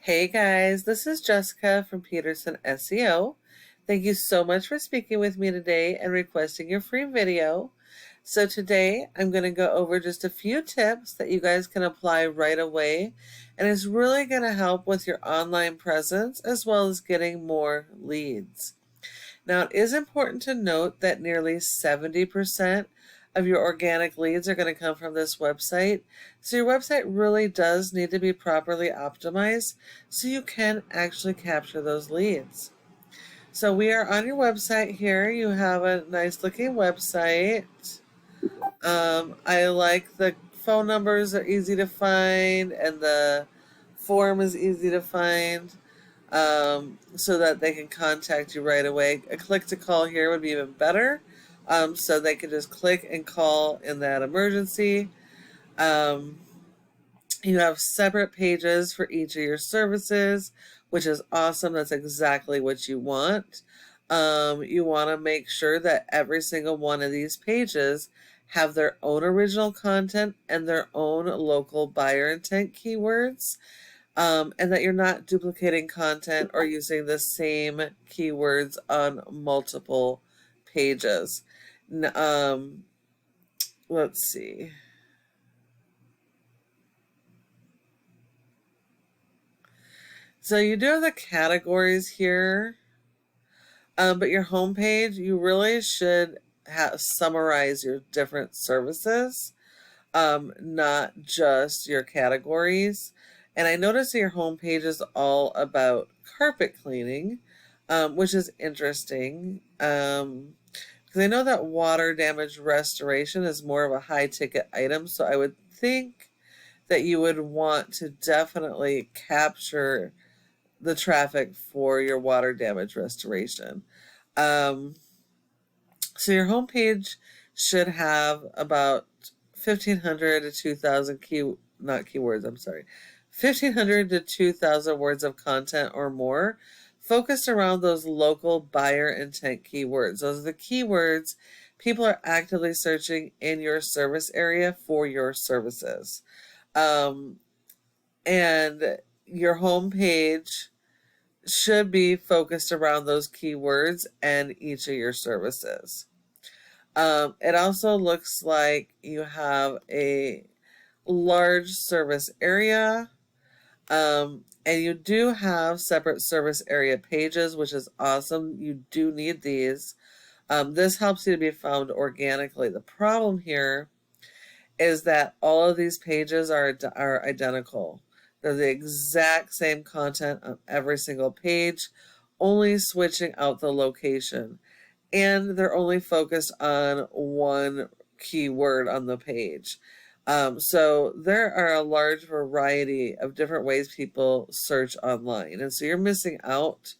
Hey guys, this is Jessica from Peterson SEO. Thank you so much for speaking with me today and requesting your free video. So today I'm going to go over just a few tips that you guys can apply right away, and it's really going to help with your online presence as well as getting more leads. Now, it is important to note that nearly 70% of your organic leads are going to come from this website. So your website really does need to be properly optimized so you can actually capture those leads. So we are on your website here. You have a nice looking website. I like the phone numbers are easy to find and the form is easy to find, so that they can contact you right away. A click to call here would be even better, so they can just click and call in that emergency. Um, you have separate pages for each of your services, which is awesome. That's exactly what you want. You want to make sure that every single one of these pages have their own original content and their own local buyer intent keywords, and that you're not duplicating content or using the same keywords on multiple pages. Let's see. So you do have the categories here, but your homepage, you really should summarize your different services, not just your categories. And I notice your homepage is all about carpet cleaning, which is interesting. Because I know that water damage restoration is more of a high ticket item, so I would think that you would want to definitely capture the traffic for your water damage restoration. Um, so your homepage should have about 1,500 to 2,000 not keywords, I'm sorry, 1,500 to 2,000 words of content or more focused around those local buyer intent keywords. Those are the keywords people are actively searching in your service area for your services. And your homepage should be focused around those keywords and each of your services. It also looks like you have a large service area, and you do have separate service area pages, which is awesome. You do need these. This helps you to be found organically. The problem here is that all of these pages are identical. They're the exact same content on every single page, only switching out the location. And they're only focused on one keyword on the page. So there are a large variety of different ways people search online. And so you're missing out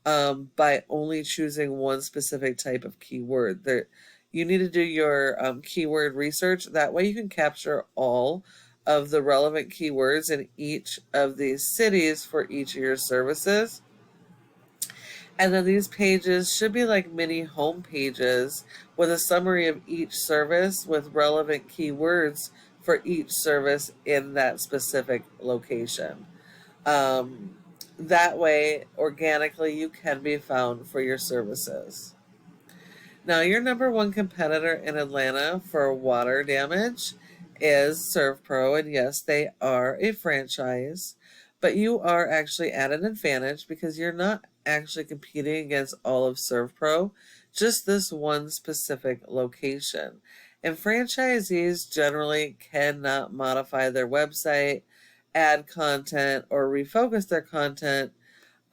by only choosing one specific type of keyword. You need to do your keyword research. That way you can capture all of the relevant keywords in each of these cities for each of your services. And then these pages should be like mini home pages with a summary of each service with relevant keywords for each service in that specific location. That way, organically, you can be found for your services. Now, your number one competitor in Atlanta for water damage is ServPro, and yes, they are a franchise, but you are actually at an advantage because you're not actually competing against all of ServPro, just this one specific location. And franchisees generally cannot modify their website, add content, or refocus their content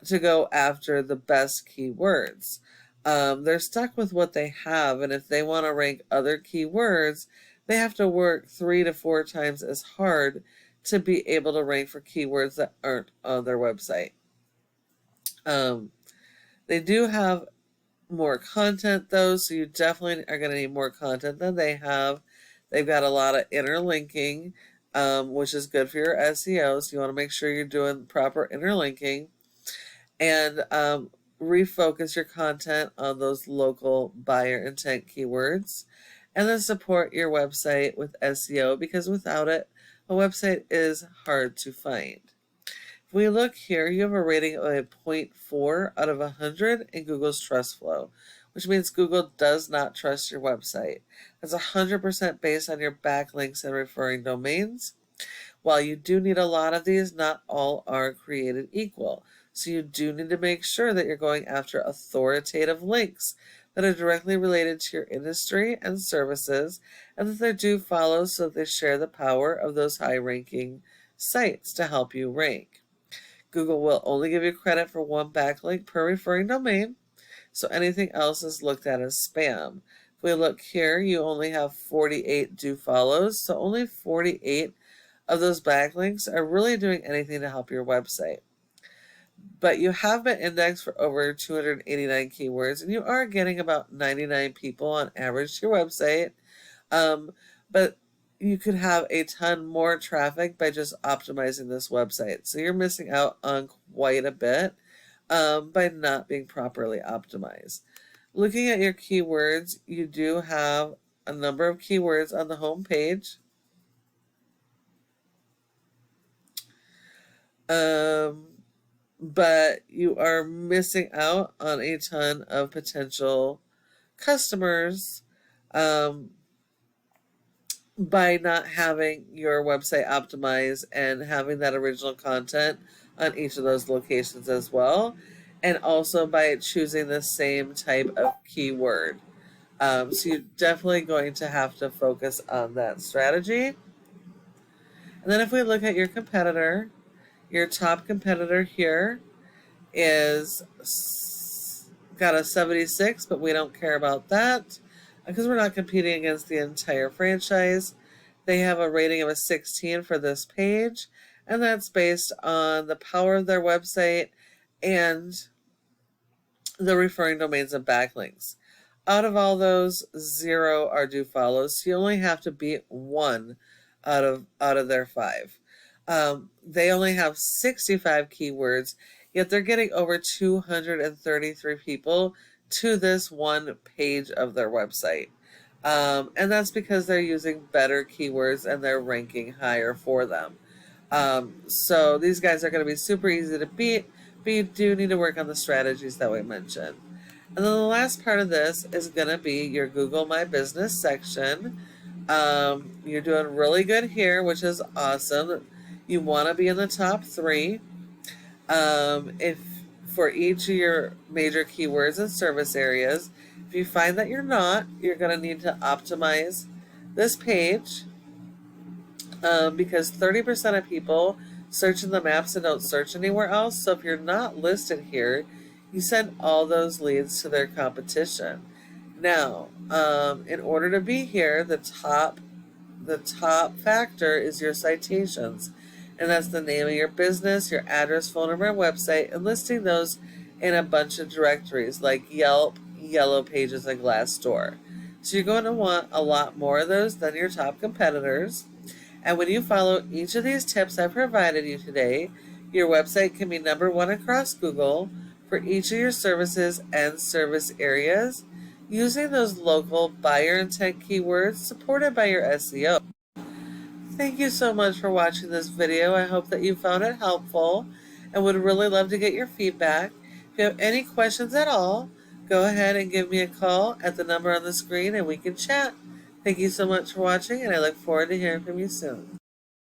to go after the best keywords. They're stuck with what they have, and if they want to rank other keywords, they have to work 3 to 4 times as hard to be able to rank for keywords that aren't on their website. They do have more content though, so you definitely are going to need more content than they have. They've got a lot of interlinking, which is good for your SEO, so you want to make sure you're doing proper interlinking. And refocus your content on those local buyer intent keywords, and then support your website with SEO, because without it, a website is hard to find. If we look here, you have a rating of a zero point 0.4 out of 100 in Google's trust flow, which means Google does not trust your website. That's 100% based on your backlinks and referring domains. While you do need a lot of these, not all are created equal. So you do need to make sure that you're going after authoritative links that are directly related to your industry and services, and that they do follow so that they share the power of those high-ranking sites to help you rank. Google will only give you credit for one backlink per referring domain, so anything else is looked at as spam. If we look here, you only have 48 do follows, so only 48 of those backlinks are really doing anything to help your website. But you have been indexed for over 289 keywords, and you are getting about 99 people on average to your website. But you could have a ton more traffic by just optimizing this website. So you're missing out on quite a bit by not being properly optimized. Looking at your keywords, you do have a number of keywords on the home page. But you are missing out on a ton of potential customers by not having your website optimized and having that original content on each of those locations as well, and also by choosing the same type of keyword. So you're definitely going to have to focus on that strategy. And then if we look at your competitor, your top competitor here is got a 76, but we don't care about that because we're not competing against the entire franchise. They have a rating of a 16 for this page, and that's based on the power of their website and the referring domains and backlinks. Out of all those, 0 are do follows. So you only have to beat 1 out of their 5. They only have 65 keywords, yet they're getting over 233 people to this one page of their website. And that's because they're using better keywords and they're ranking higher for them. So these guys are going to be super easy to beat, but you do need to work on the strategies that we mentioned. And then the last part of this is going to be your Google My Business section. You're doing really good here, which is awesome. You want to be in the top 3. If for each of your major keywords and service areas, if you find that you're not, you're going to need to optimize this page because 30% of people search in the maps and don't search anywhere else. So if you're not listed here, you send all those leads to their competition. Now, in order to be here, the top factor is your citations, and that's the name of your business, your address, phone number, and website, and listing those in a bunch of directories like Yelp, Yellow Pages, and Glassdoor. So you're going to want a lot more of those than your top competitors. And when you follow each of these tips I provided you today, your website can be number 1 across Google for each of your services and service areas using those local buyer intent keywords supported by your SEO. Thank you so much for watching this video. I hope that you found it helpful and would really love to get your feedback. If you have any questions at all, go ahead and give me a call at the number on the screen and we can chat. Thank you so much for watching, and I look forward to hearing from you soon.